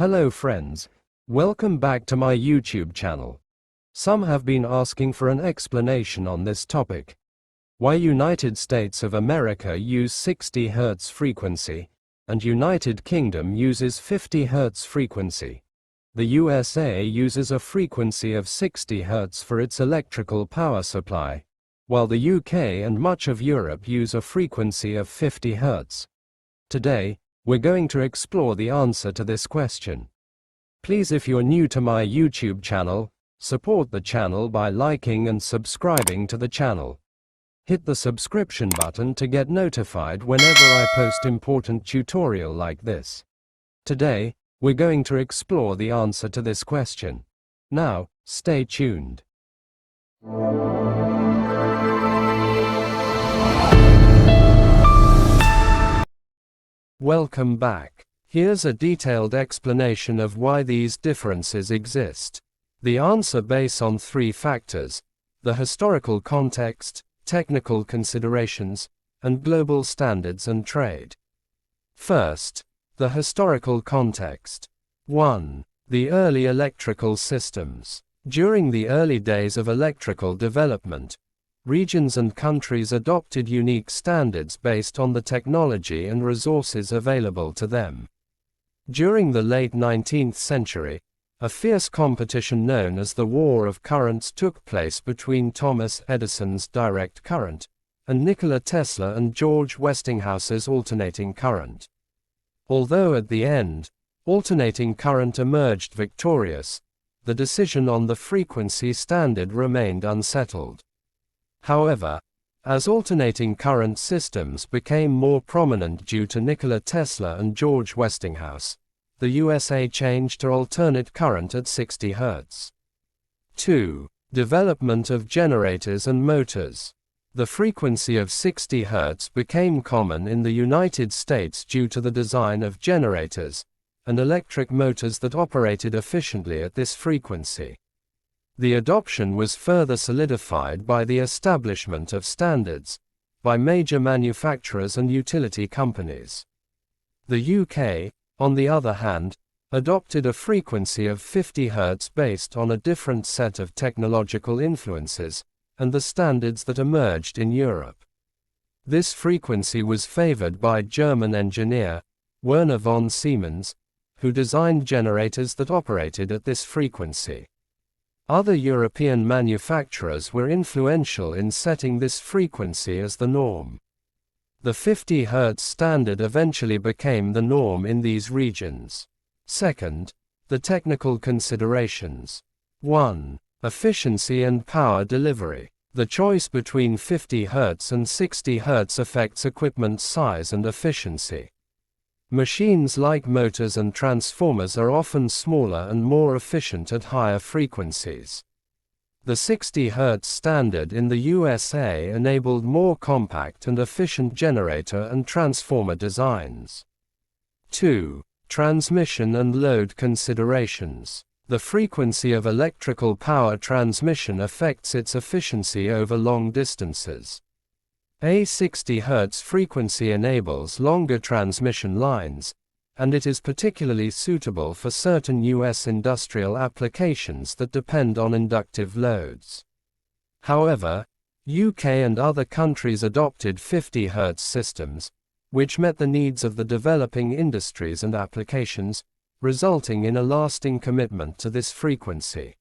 Hello friends, welcome back to my YouTube channel. Some have been asking for an explanation on this topic. Why United States of America use 60 Hz frequency, and United Kingdom uses 50 Hz frequency. The USA uses a frequency of 60 Hz for its electrical power supply, while the UK and much of Europe use a frequency of 50 Hz. Today, we're going to explore the answer to this question. Please, if you're new to my YouTube channel, support the channel by liking and subscribing to the channel. Hit the subscription button to get notified whenever I post important tutorial like this. Today, we're going to explore the answer to this question. Now, stay tuned. Welcome back. Here's a detailed explanation of why these differences exist. The answer based on three factors: the historical context, technical considerations, and global standards and trade. First, the historical context. 1. The early electrical systems. During the early days of electrical development, regions and countries adopted unique standards based on the technology and resources available to them. During the late 19th century, a fierce competition known as the War of Currents took place between Thomas Edison's direct current and Nikola Tesla and George Westinghouse's alternating current. Although at the end, alternating current emerged victorious, the decision on the frequency standard remained unsettled. However, as alternating current systems became more prominent due to Nikola Tesla and George Westinghouse, the USA changed to alternate current at 60 Hz. 2. Development of generators and motors. The frequency of 60 Hz became common in the United States due to the design of generators and electric motors that operated efficiently at this frequency. The adoption was further solidified by the establishment of standards by major manufacturers and utility companies. The UK, on the other hand, adopted a frequency of 50 Hz based on a different set of technological influences and the standards that emerged in Europe. This frequency was favored by German engineer Werner von Siemens, who designed generators that operated at this frequency. Other European manufacturers were influential in setting this frequency as the norm. The 50 Hz standard eventually became the norm in these regions. Second, the technical considerations. 1. Efficiency and power delivery. The choice between 50 Hz and 60 Hz affects equipment size and efficiency. Machines like motors and transformers are often smaller and more efficient at higher frequencies. The 60 Hz standard in the USA enabled more compact and efficient generator and transformer designs. 2. Transmission and load considerations. The frequency of electrical power transmission affects its efficiency over long distances. A 60 Hz frequency enables longer transmission lines, and it is particularly suitable for certain U.S. industrial applications that depend on inductive loads. However, UK and other countries adopted 50 Hz systems, which met the needs of the developing industries and applications, resulting in a lasting commitment to this frequency.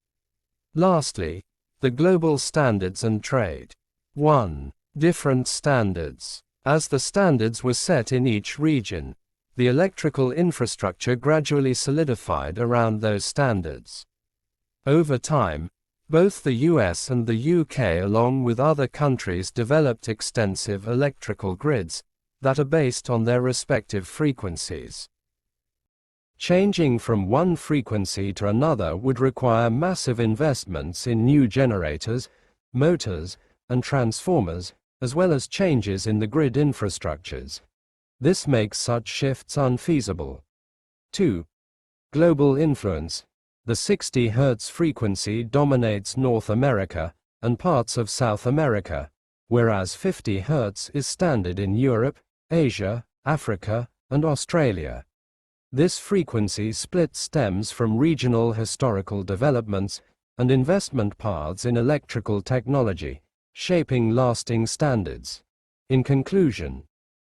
Lastly, the global standards and trade. 1. Different standards. As the standards were set in each region, the electrical infrastructure gradually solidified around those standards. Over time, both the US and the UK along with other countries developed extensive electrical grids that are based on their respective frequencies. Changing from one frequency to another would require massive investments in new generators, motors, and transformers, as well as changes in the grid infrastructures. This makes such shifts unfeasible. 2. Global influence. The 60 Hz frequency dominates North America and parts of South America, whereas 50 Hz is standard in Europe, Asia, Africa, and Australia. This frequency split stems from regional historical developments and investment paths in electrical technology, shaping lasting standards. In conclusion,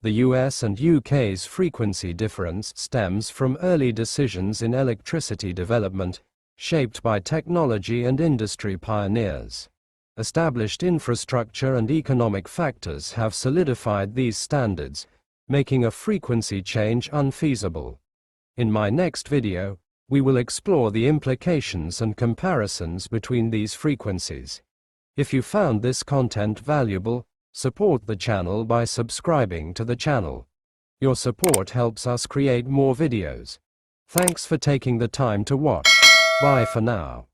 the US and UK's frequency difference stems from early decisions in electricity development, shaped by technology and industry pioneers. Established infrastructure and economic factors have solidified these standards, making a frequency change unfeasible. In my next video, we will explore the implications and comparisons between these frequencies. If you found this content valuable, support the channel by subscribing to the channel. Your support helps us create more videos. Thanks for taking the time to watch. Bye for now.